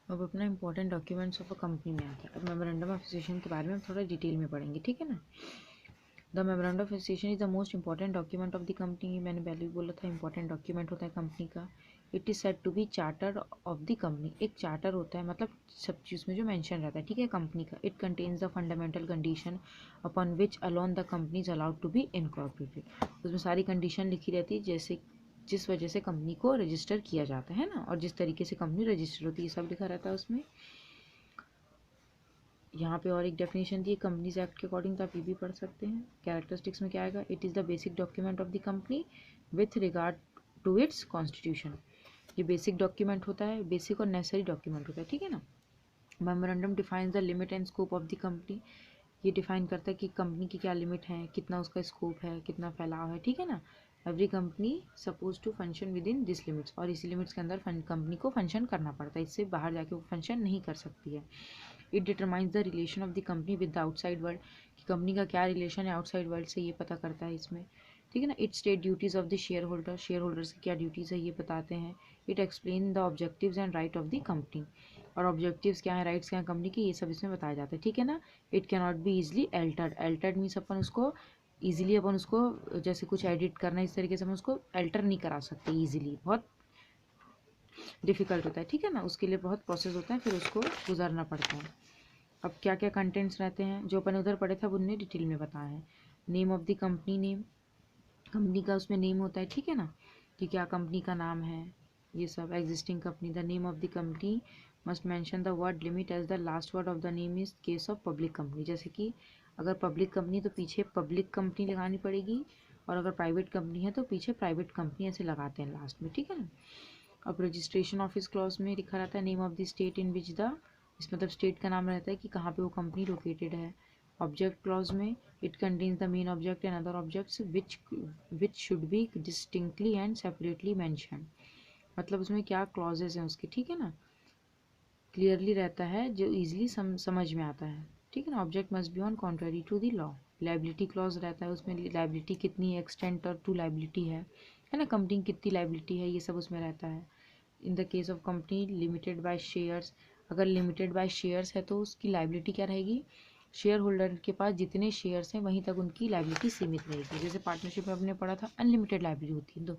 अब अपना important documents of a company में आता है। अब मेमोरेंडम ऑफ एसोसिएशन के बारे में हम थोड़ा डिटेल में पढ़ेंगे, ठीक है ना। The memorandum of association is the most important document of the company. मैंने पहले भी बोला था इंपॉर्टेंट डॉक्यूमेंट होता है कंपनी का। It is said to be charter of the company. एक चार्टर होता है, मतलब सब चीज़ में जो मेंशन रहता है, ठीक है, कंपनी का। It contains the fundamental condition upon which alone the company is allowed to be incorporated. उसमें सारी कंडीशन लिखी रहती है, जैसे जिस वजह से कंपनी को रजिस्टर किया जाता है ना, और जिस तरीके से कंपनी रजिस्टर होती है, सब लिखा रहता है उसमें। यहाँ पे और एक डेफिनेशन दी है कंपनीज एक्ट के अकॉर्डिंग, तो आप ये भी पढ़ सकते हैं। कैरेक्टरिस्टिक्स में क्या आएगा, it is the basic document of the company with regard to its constitution. ये बेसिक डॉक्यूमेंट होता है, बेसिक और नेसेसरी डॉक्यूमेंट होता है, ठीक है ना। Memorandum defines the limit and scope of the company. ये डिफाइन करता है कि कंपनी की क्या लिमिट है, कितना उसका स्कोप है, कितना फैलाव है, ठीक है ना। Every company suppose to function with in this limits, और इसी लिमिट्स के अंदर कंपनी को फंक्शन करना पड़ता है, इससे बाहर जाके वो फंक्शन नहीं कर सकती है। It determines the relation of the company with the outside world, कि कंपनी का क्या रिलेशन है आउटसाइड वर्ल्ड से, ये पता करता है इसमें, ठीक है ना। It state duties of the share holder, share holders की क्या ड्यूटीज़ है ये बताते हैं। It explain the objectives and right of the company, और ऑब्जेक्टिव्स क्या है, राइट्स क्या है कंपनी की, ये सब इसमें बताया जाता है, ठीक है ना। It can not be easily altered. Altered means अपन उसको ईजिली, अपन उसको जैसे कुछ एडिट करना है इस तरीके से अपन उसको अल्टर नहीं करा सकते ईजिली, बहुत डिफ़िकल्ट होता है, ठीक है ना। उसके लिए बहुत प्रोसेस होता है, फिर उसको गुजरना पड़ता है। अब क्या क्या कंटेंट्स रहते हैं जो अपन उधर पढ़े थे, उनने डिटेल में बताया है। Name of the company, name company का उसमें नेम होता है, ठीक है ना, कि क्या कंपनी का नाम है, ये सब। Existing company, the name of the company must mention the word limit as the last word of the name is case of public company. जैसे कि अगर पब्लिक कंपनी तो पीछे पब्लिक कंपनी लगानी पड़ेगी, और अगर प्राइवेट कंपनी है तो पीछे प्राइवेट कंपनी ऐसे लगाते हैं लास्ट में, ठीक है ना। अब रजिस्ट्रेशन ऑफिस क्लॉज में लिखा रहता है name of the state in which the, इस मतलब स्टेट का नाम रहता है कि कहाँ पे वो कंपनी लोकेटेड है। ऑब्जेक्ट क्लॉज में it contains the main object and other objects which should be distinctly and separately mention. मतलब उसमें क्या क्लॉजेज हैं उसके, ठीक है ना, क्लियरली रहता है, जो ईजिली समझ में आता है, ठीक है ना। Object must be on contrary to the law. Liability clause रहता है उसमें, लाइबिलिटी कितनी एक्सटेंट और टू लाइबिलिटी है ना, कंपनी कितनी लाइबिलिटी है, ये सब उसमें रहता है। In the case of company limited by shares, अगर लिमिटेड बाय शेयर्स है तो उसकी लाइबिलिटी क्या रहेगी, शेयर होल्डर के पास जितने शेयर्स हैं वहीं तक उनकी लाइबिलिटी सीमित रहेगी। जैसे पार्टनरशिप में हमने पढ़ा था अनलिमिटेड लाइबिलिटी होती है,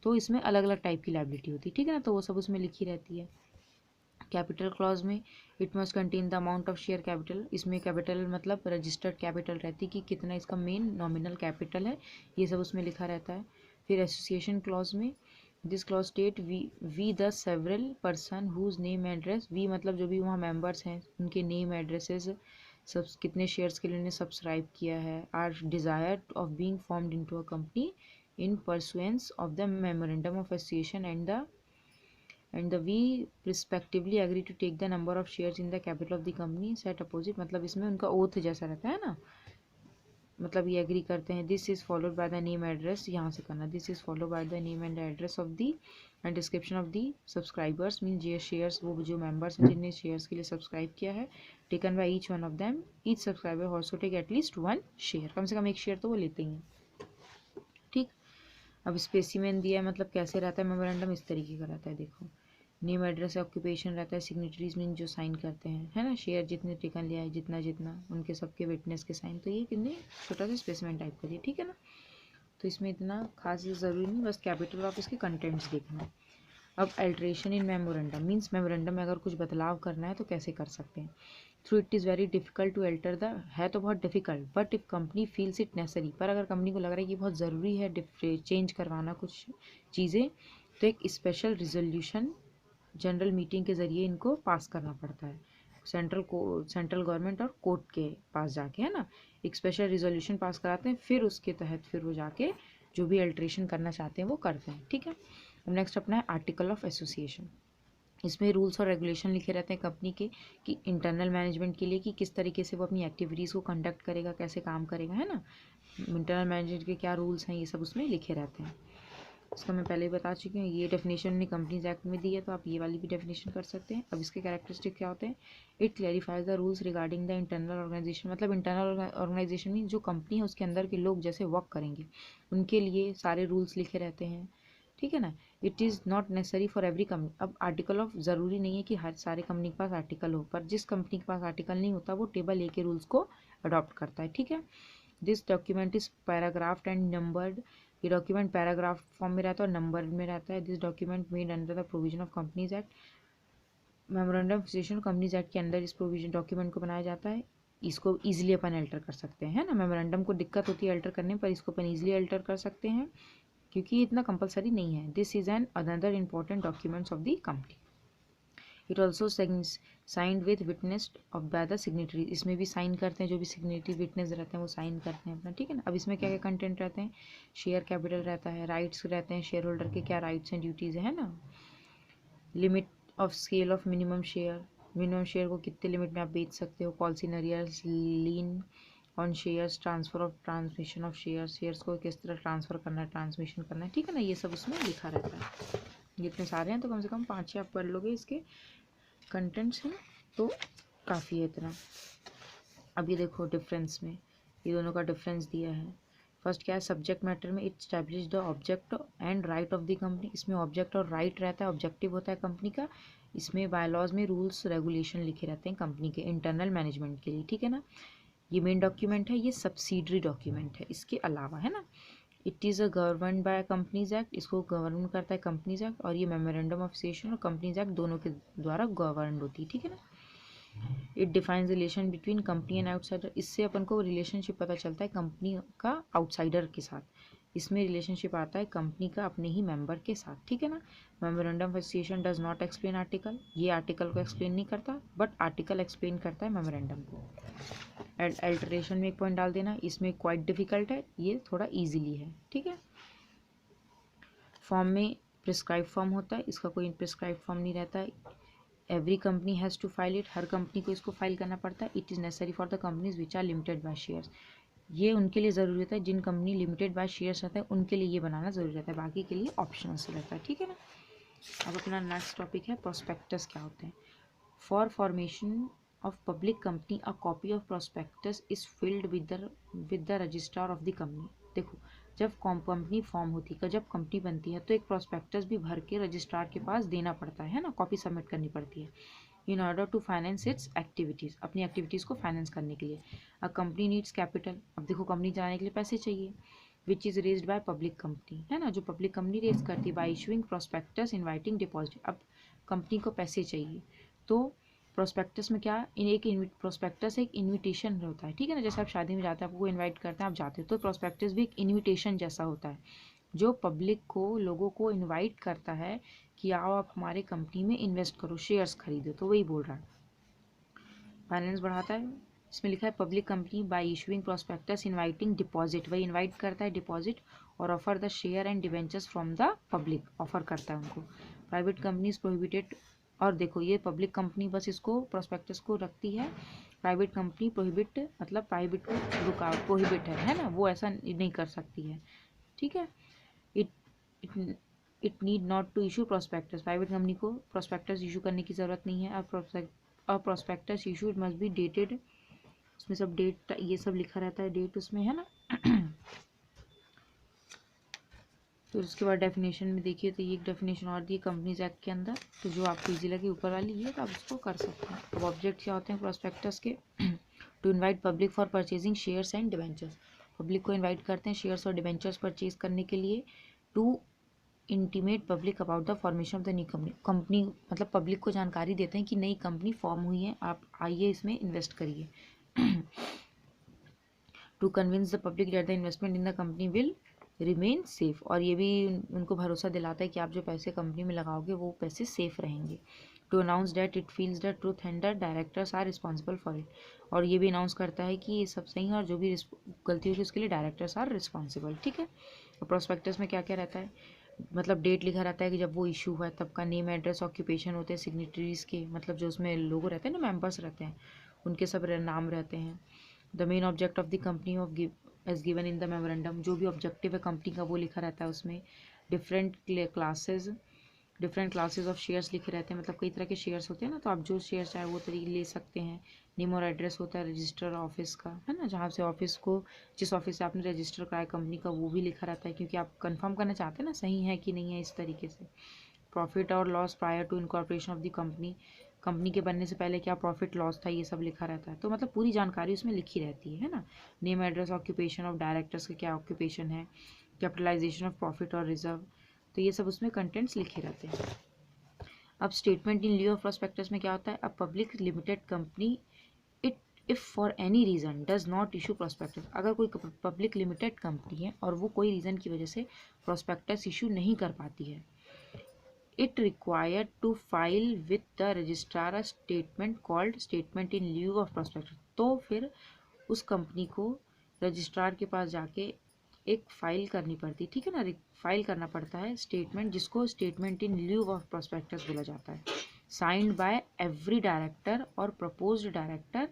तो इसमें अलग अलग टाइप की लाइबिलिटी होती है, ठीक है ना, तो वो सब उसमें लिखी रहती है। कैपिटल क्लॉज में it must contain the amount of share capital, इसमें कैपिटल मतलब रजिस्टर्ड कैपिटल रहती है कि कितना इसका मेन नॉमिनल कैपिटल है, ये सब उसमें लिखा रहता है। फिर एसोसिएशन क्लॉज में this clause state we the several person whose name address, we मतलब जो भी वहाँ मेंबर्स हैं उनके नेम एड्रेसेस, सब कितने शेयर्स के लिए उन्हें सब्सक्राइब किया है, are desire of being formed into a company in pursuance of the memorandum of association and the we respectively agree to take the number of shares in the capital of the company set opposite, मतलब इसमें उनका oath जैसा रहता है ना, मतलब ये agree करते हैं। This is followed by the name address, यहाँ से करना, this is followed by the name and address of the end description of the subscribers, mean ये शेयर्स, वो जो मेंबर्स हैं जिनने शेयर्स के लिए सब्सक्राइब किया है, taken by each one of them, each subscriber also take at least one share, कम से कम एक शेयर तो वो लेते ही हैं, ठीक। अब स्पेसिमेन दिया है, मतलब कैसे रहता है मेमोरेंडम, इस तरीके का रहता है, देखो। नेम एड्रेस ऑक्यूपेशन रहता है, सिग्नेटरीज मीन जो साइन करते हैं, है ना, शेयर जितने टेकन लिया है जितना जितना उनके सबके विटनेस के साइन, तो ये कितने छोटा सा स्पेसिमेन टाइप का दिया, ठीक है ना। तो इसमें इतना खास ज़रूरी नहीं, बस कैपिटल ऑफ इसके कंटेंट्स देखना। अब अल्ट्रेशन इन मेमोरेंडम मीन्स मेमोरेंडम में अगर कुछ बदलाव करना है तो कैसे कर सकते हैं। Through it is very difficult to alter the, है तो बहुत difficult, but if company feels it necessary, पर अगर कंपनी को लग रहा है कि बहुत ज़रूरी है चेंज करवाना कुछ चीज़ें, तो एक स्पेशल रिजोल्यूशन जनरल मीटिंग के ज़रिए इनको पास करना पड़ता है, सेंट्रल गवर्नमेंट और कोर्ट के पास जाके, है ना, एक स्पेशल रिजोल्यूशन पास कराते हैं, फिर उसके तहत फिर वो जाके जो भी अल्ट्रेशन करना चाहते हैं वो करते हैं, ठीक है। अब नेक्स्ट अपना है आर्टिकल ऑफ एसोसिएशन। इसमें रूल्स और रेगुलेशन लिखे रहते हैं कंपनी के, कि इंटरनल मैनेजमेंट के लिए कि किस तरीके से वो अपनी एक्टिविटीज़ को कंडक्ट करेगा, कैसे काम करेगा, है ना, इंटरनल मैनेजमेंट के क्या रूल्स हैं, ये सब उसमें लिखे रहते हैं। इसका मैं पहले ही बता चुकी हूँ, ये डेफिनेशन ने कंपनीज एक्ट में दी है, तो आप ये वाली भी डेफिनेशन कर सकते हैं। अब इसके कैरेक्टरिस्टिक क्या होते हैं, it clarifies the rules regarding the internal organisation, मतलब इंटरनल ऑर्गेनाइजेशन में जो कंपनी है उसके अंदर के लोग जैसे वर्क करेंगे उनके लिए सारे रूल्स लिखे रहते हैं, ठीक है ना। It is not necessary for every company. अब आर्टिकल ऑफ ज़रूरी नहीं है कि हर सारे कंपनी के पास आर्टिकल हो, पर जिस कंपनी के पास आर्टिकल नहीं होता वो टेबल ए के रूल्स को अडॉप्ट करता है, ठीक है। This document is paragraphed and numbered. ये डॉक्यूमेंट पैराग्राफ फॉर्म में रहता है और नंबर में रहता है। This document made under the provision of companies act. Memorandum of association companies act के अंदर इस प्रोविजन डॉक्यूमेंट को बनाया जाता है। इसको ईजिली अपन अल्टर कर सकते हैं, है ना। मेमोरेंडम को दिक्कत होती है अल्टर करने पर, इसको अपन ईजिली अल्टर कर सकते हैं क्योंकि ये इतना कंपलसरी नहीं है। This is an another important documents of the company. It also signed with witnessed of by the signatory. इसमें भी साइन करते हैं, जो भी सिग्नेटरी विटनेस रहते हैं वो साइन करते हैं अपना, ठीक है ना। अब इसमें क्या क्या कंटेंट रहते हैं, शेयर कैपिटल रहता है, राइट्स रहते हैं, शेयर होल्डर के क्या राइट्स एंड ड्यूटीज़ है ना। Limit of scale of minimum share को कितने लिमिट में आप बेच सकते हो, पॉलिसी नरियर्स, lien on shares, transfer of transmission of shares को किस तरह ट्रांसफ़र करना है, ट्रांसमिशन करना है, ठीक है ना। ये सब उसमें लिखा रहता है। ये इतने सारे हैं तो कम से कम 5-6 आप पढ़ लोगे इसके कंटेंट्स हैं तो काफ़ी है इतना। अब ये देखो डिफरेंस में, ये दोनों का डिफरेंस दिया है। फर्स्ट क्या है, सब्जेक्ट मैटर में it establish the object and right of the company. इसमें ऑब्जेक्ट और राइट रहता है, ऑब्जेक्टिव होता है कंपनी का। इसमें बायलॉज में रूल्स रेगुलेशन लिखे रहते हैं कंपनी के इंटरनल मैनेजमेंट के लिए, ठीक है ना। ये मेन डॉक्यूमेंट है, ये सब्सिडरी डॉक्यूमेंट है इसके अलावा, है ना। It is a govern by companies act, इसको गवर्न करता है कंपनीज एक्ट, और ये मेमोरेंडम ऑफ एसोसिएशन और कंपनीज एक्ट दोनों के द्वारा गवर्न होती है, ठीक है ना। It defines relation between company and outsider. इससे अपन को रिलेशनशिप पता चलता है कंपनी का आउटसाइडर के साथ। इसमें रिलेशनशिप आता है कंपनी का अपने ही मेंबर के साथ, ठीक है ना। Memorandum of association does not explain article, ये आर्टिकल को एक्सप्लेन नहीं करता बट आर्टिकल एक्सप्लेन करता है मेमोरेंडम को। अल्टरेशन में एक पॉइंट डाल देना, इसमें क्वाइट डिफिकल्ट है, ये थोड़ा ईजिली है, ठीक है। फॉर्म में प्रिस्क्राइब फॉर्म होता है, इसका कोई प्रिस्क्राइब फॉर्म नहीं रहता है। Every company has to file it, हर कंपनी को इसको फाइल करना पड़ता है। It is necessary for the companies which are limited by shares. ये उनके लिए ज़रूरी रहता है जिन कंपनी लिमिटेड बाय शेयर्स रहता है उनके लिए ये बनाना ज़रूरी रहता है, बाकी के लिए ऑप्शनल से रहता है, ठीक है ना। अब अपना नेक्स्ट टॉपिक है प्रोस्पेक्टस क्या होते हैं। For formation of public company a copy of prospectus is filled with the registrar of the company. देखो जब कंपनी फॉर्म होती है, जब कंपनी बनती है तो एक प्रोस्पेक्टस भी भर के रजिस्ट्रार के पास देना पड़ता है ना, कॉपी सबमिट करनी पड़ती है in order to finance its activities, अपनी एक्टिविटीज़ को फाइनेंस करने के लिए। अ कंपनी नीड्स कैपिटल, अब देखो कंपनी चलाने के लिए पैसे चाहिए, which is raised by public company, है ना, जो पब्लिक कंपनी रेज करती है bye issuing prospectus inviting deposit. अब कंपनी को पैसे चाहिए तो प्रोस्पेक्टस में क्या, प्रोस्पेक्टस एक इन्विटेशन होता है, ठीक है ना। जैसे आप शादी में जाते हैं, आपको इनवाइट करते हैं, आप जाते हो, तो प्रोस्पेक्टस भी एक इन्विटेशन जैसा होता है जो पब्लिक को, लोगों को इनवाइट करता है कि आओ आप हमारे कंपनी में इन्वेस्ट करो, शेयर्स खरीदो, तो वही बोल रहा है। फाइनेंस बढ़ाता है, इसमें लिखा है public company by issuing prospectus inviting deposit, वही इनवाइट करता है डिपॉजिट और offer the share and debentures from the public, offer करता है उनको। प्राइवेट कंपनीज प्रोहिबिटेड, और देखो ये पब्लिक कंपनी बस इसको प्रोस्पेक्टस को रखती है, प्राइवेट कंपनी प्रोहिबिट मतलब प्राइवेट को रुका, प्रोहिबिट है ना, वो ऐसा नहीं कर सकती है, ठीक है। It it it need not to issue prospectus, private company को प्रोस्पेक्टस इशू करने की ज़रूरत नहीं है। अब prospectus issued must be dated, उसमें सब डेट ये सब लिखा रहता है, डेट उसमें, है ना। तो उसके बाद डेफिनेशन में देखिए तो ये एक डेफिनेशन और दी कंपनीज एक्ट के अंदर, तो जो आपको इजी लगे ऊपर वाली ये तो आप उसको कर सकते हैं। अब ऑब्जेक्ट क्या होते हैं प्रोस्पेक्टस के, to invite public for purchasing shares and debentures, public को इनवाइट करते हैं शेयर्स और डिवेंचर्स परचेज करने के लिए। To intimate public about the formation of the new company, मतलब पब्लिक को जानकारी देते हैं कि नई कंपनी फॉर्म हुई है, आप आइए इसमें इन्वेस्ट करिए। To convince the public that the investment in the company will remain safe, और ये भी उनको भरोसा दिलाता है कि आप जो पैसे कंपनी में लगाओगे वो पैसे सेफ रहेंगे। To announce that it feels the truth and the directors are responsible for it, और ये भी अनाउंस करता है कि ये सब सही है और जो भी गलती होगी उसके लिए डायरेक्टर्स आर रिस्पॉन्सिबल, ठीक है। और प्रोस्पेक्टस में क्या क्या रहता है, मतलब डेट लिखा रहता है कि जब वो इशू हुआ है तब का, नेम एड्रेस ऑक्यूपेशन होते हैं सिग्नेटरीज के, मतलब जो उसमें लोगो रहते हैं ना, मेंबर्स रहते हैं उनके सब नाम रहते हैं। The main object of the company of as given in the memorandum, जो भी ऑब्जेक्टिव है कंपनी का वो लिखा रहता है उसमें। Different classes different classes of shares लिखे रहते हैं, मतलब कई तरह के शेयर्स होते हैं ना, तो आप जो शेयर चाहे वो तरीके ले सकते हैं। नेम और एड्रेस होता है रजिस्टर ऑफिस का, है ना, जहाँ से ऑफिस को, जिस ऑफिस से आपने रजिस्टर कराया कंपनी का, वो भी लिखा रहता है, क्योंकि आप कंफर्म करना चाहते हैं ना सही है कि नहीं है, इस तरीके से। प्रॉफिट और loss prior to incorporation of the company, company के बनने से पहले क्या प्रॉफिट लॉस था, ये सब लिखा रहता है। तो मतलब पूरी जानकारी उसमें लिखी रहती है ना। Name address occupation of directors का क्या ऑक्यूपेशन है, कैपिटलाइजेशन ऑफ प्रॉफिट और रिजर्व, तो ये सब उसमें कंटेंट्स लिखे रहते हैं। अब statement in lieu of prospectus में क्या होता है, a public limited company it if for any reason does not issue prospectus, अगर कोई पब्लिक लिमिटेड कंपनी है और वो कोई रीज़न की वजह से प्रोस्पेक्टस इशू नहीं कर पाती है, it required to file with the registrar a statement called statement in lieu of prospectus, तो फिर उस कंपनी को रजिस्ट्रार के पास जाके एक फाइल करनी पड़ती, ठीक है ना, फाइल करना पड़ता है स्टेटमेंट, जिसको statement in lieu of prospectus बोला जाता है, साइंड बाय एवरी डायरेक्टर और proposed director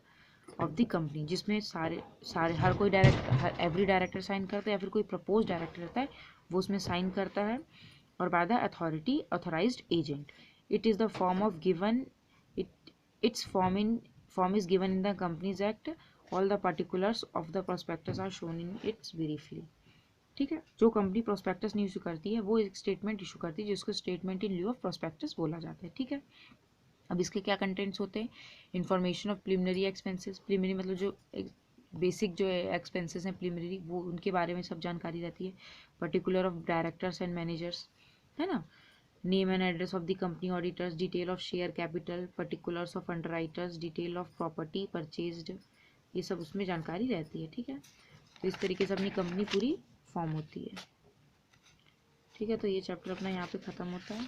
of the company, जिसमें सारे सारे हर कोई डायरेक्टर, एवरी डायरेक्टर साइन करता है, या फिर कोई प्रपोज डायरेक्टर रहता है वो उसमें साइन करता है, और by the authority authorised agent. It is the form of given, its form is given in the companies act, all the particulars of the prospectus are shown in its briefly. ठीक है, जो company prospectus नहीं issue करती है वो एक statement issue करती है, जिसको statement in lieu of prospectus बोला जाता है। ठीक है, अब इसके क्या कंटेंट्स होते हैं, information of preliminary expenses, preliminary मतलब जो बेसिक जो एक्सपेंसेस हैं प्रिलिमिनरी, वो उनके बारे में सब जानकारी रहती है। Particular of directors and managers, है ना, name and address of the company auditors, detail of share capital, particulars of underwriters, detail of property purchased, ये सब उसमें जानकारी रहती है। ठीक है, तो इस तरीके से अपनी कंपनी पूरी फॉर्म होती है। ठीक है, तो ये चैप्टर अपना यहाँ पे ख़त्म होता है।